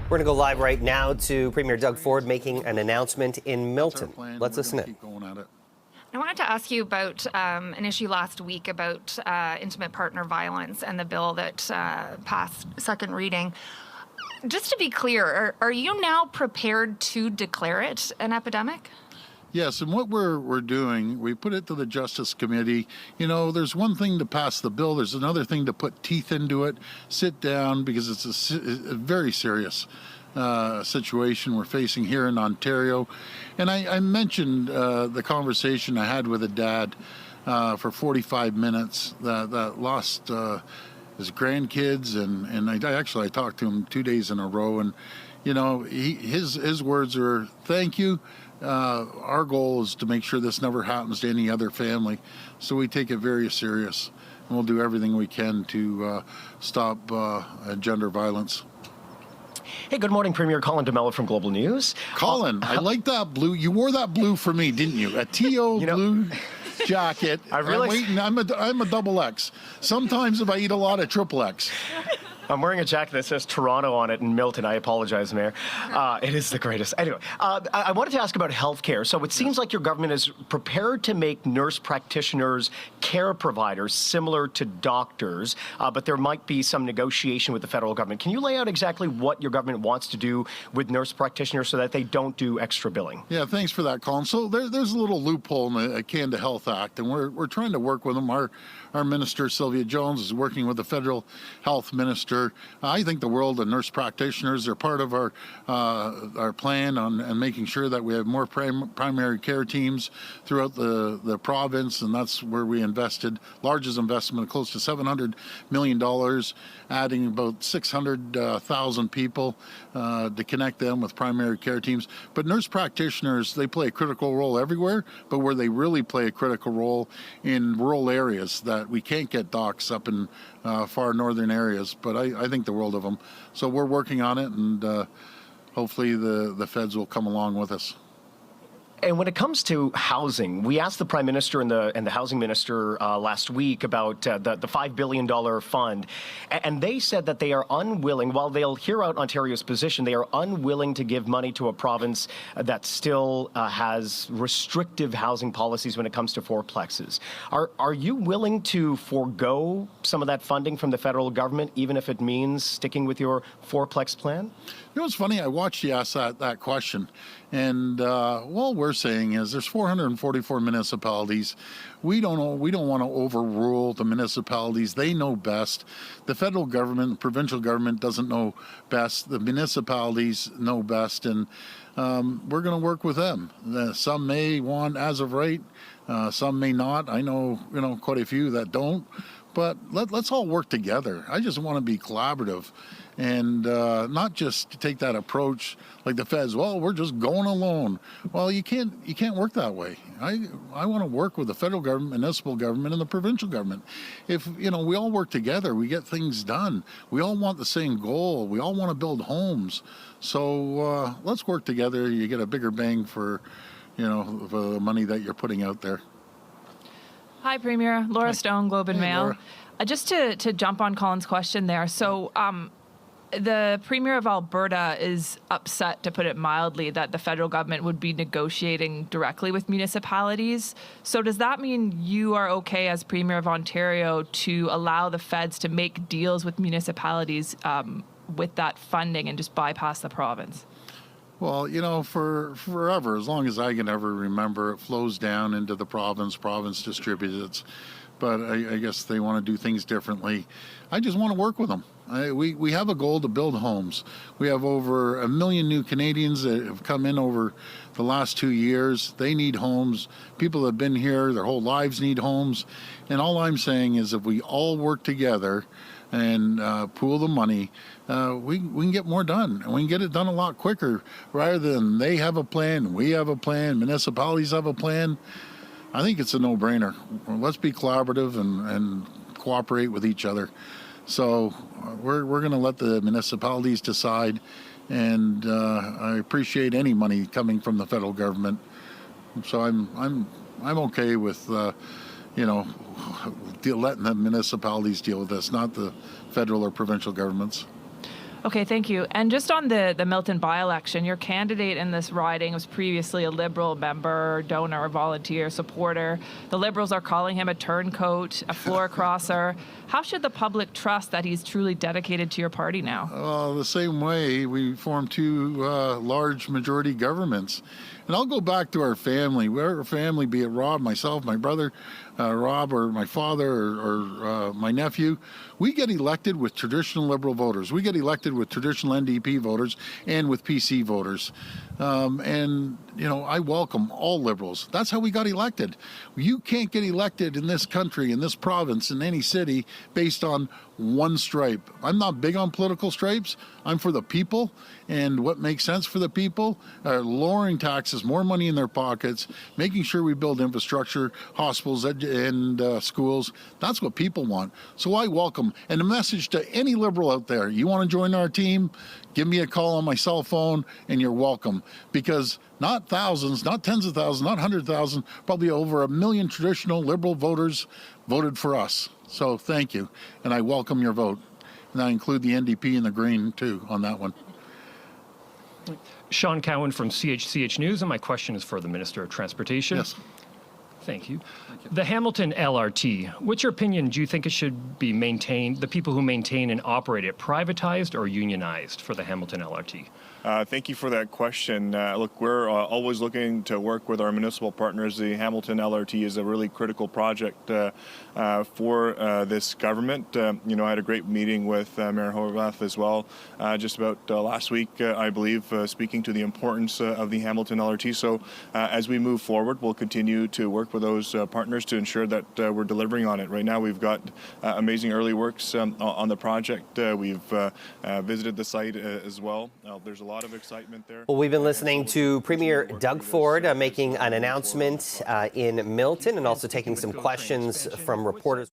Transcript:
We're going to go live right now to Premier Doug Ford making an announcement in Milton. Let's listen in. I wanted to ask you about an issue last week about intimate partner violence and the bill that passed second reading. Just to be clear, are you now prepared to declare it an epidemic? Yes, and what we're doing, we put it to the Justice Committee. You know, there's one thing to pass the bill, there's another thing to put teeth into it, sit down, because it's a very serious situation we're facing here in Ontario. And I mentioned the conversation I had with a dad for 45 minutes that lost his grandkids, and I talked to him 2 days in a row, and you know, his words are, thank you. Our goal is to make sure this never happens to any other family, so we take it very serious, and we'll do everything we can to stop gender violence. Hey, good morning, Premier. Colin DeMello from Global News. Colin, I like that blue. You wore that blue for me, didn't you? A T.O. blue jacket. I'm a double X. Sometimes if I eat a lot of triple X. I'm wearing a jacket that says Toronto on it in Milton. I apologize, Mayor. It is the greatest. Anyway, I wanted to ask about healthcare. So it seems like your government is prepared to make nurse practitioners care providers similar to doctors, but there might be some negotiation with the federal government. Can you lay out exactly what your government wants to do with nurse practitioners so that they don't do extra billing? Yeah, thanks for that, Colin. So there's a little loophole in the Canada Health Act, and we're trying to work with them. Our minister, Sylvia Jones, is working with the federal health minister. I think the world of nurse practitioners are part of our plan on making sure that we have more primary care teams throughout the province, and that's where we invested largest investment, close to $700 million, adding about 600,000 people to connect them with primary care teams. But nurse practitioners, they play a critical role everywhere, but where they really play a critical role in rural areas that we can't get docs up in far northern areas, but I think the world of them. So we're working on it, and hopefully the feds will come along with us. And when it comes to housing, we asked the Prime Minister and the Housing Minister last week about the $5 billion fund, and they said that they are unwilling, while they'll hear out Ontario's position, they are unwilling to give money to a province that still has restrictive housing policies when it comes to fourplexes. Are you willing to forego some of that funding from the federal government, even if it means sticking with your fourplex plan? You know, it's funny, I watched you ask that question, and all we're saying is there's 444 municipalities. We don't want to overrule the municipalities. They know best. The federal government, the provincial government doesn't know best. The municipalities know best, and we're going to work with them. Some may want as of right, some may not. I know, quite a few that don't. But let's all work together. I just want to be collaborative, and not just to take that approach like the feds. Well, we're just going alone. Well, you can't work that way. I want to work with the federal government, municipal government, and the provincial government. If we all work together, we get things done. We all want the same goal. We all want to build homes. So let's work together. You get a bigger bang for the money that you're putting out there. Hi, Premier. Laura Stone, Globe and Mail. Laura. Just to jump on Colin's question there. So the Premier of Alberta is upset, to put it mildly, that the federal government would be negotiating directly with municipalities. So does that mean you are okay as Premier of Ontario to allow the feds to make deals with municipalities with that funding and just bypass the province? Well, for forever, as long as I can ever remember, it flows down into the province distributes it. But I guess they want to do things differently. I just want to work with them. We have a goal to build homes. We have over 1 million new Canadians that have come in over the last 2 years. They need homes. People that have been here their whole lives need homes. And all I'm saying is if we all work together and pool the money, we can get more done, and we can get it done a lot quicker, rather than they have a plan, we have a plan, municipalities have a plan. I think it's a no-brainer. Let's be collaborative and cooperate with each other. So we're going to let the municipalities decide, and I appreciate any money coming from the federal government. So I'm okay with letting the municipalities deal with this, not the federal or provincial governments. Okay, thank you. And just on the Milton by-election, your candidate in this riding was previously a Liberal member, donor, volunteer, supporter. The Liberals are calling him a turncoat, a floor crosser. How should the public trust that he's truly dedicated to your party now? The same way we formed two large majority governments. And I'll go back to our family. We're a family, be it Rob, myself, my brother, Rob, or my father, or my nephew. We get elected with traditional Liberal voters. We get elected with traditional NDP voters and with PC voters. And, you know, I welcome all Liberals. That's how we got elected. You can't get elected in this country, in this province, in any city based on one stripe. I'm not big on political stripes. I'm for the people and what makes sense for the people. Lowering taxes, more money in their pockets, making sure we build infrastructure, hospitals, and schools. That's what people want. So I welcome. And a message to any Liberal out there, you want to join our team, give me a call on my cell phone and you're welcome. Because not thousands, not tens of thousands, not 100,000, probably over 1 million traditional Liberal voters voted for us. So thank you. And I welcome your vote. And I include the NDP and the Green too on that one. Sean Cowan from CHCH News, and my question is for the Minister of Transportation. Yes. Thank you. The Hamilton LRT, what's your opinion? Do you think it should be maintained, the people who maintain and operate it, privatized or unionized for the Hamilton LRT? Thank you for that question. Look, we're always looking to work with our municipal partners. The Hamilton LRT is a really critical project for this government. You know, I had a great meeting with Mayor Horvath as well just about last week, I believe, speaking to the importance of the Hamilton LRT. So as we move forward, we'll continue to work with those partners to ensure that we're delivering on it. Right now, we've got amazing early works on the project. We've visited the site as well. There's a lot of excitement there. Well, we've been listening to Premier Doug Ford making an announcement in Milton and also taking some questions from reporters.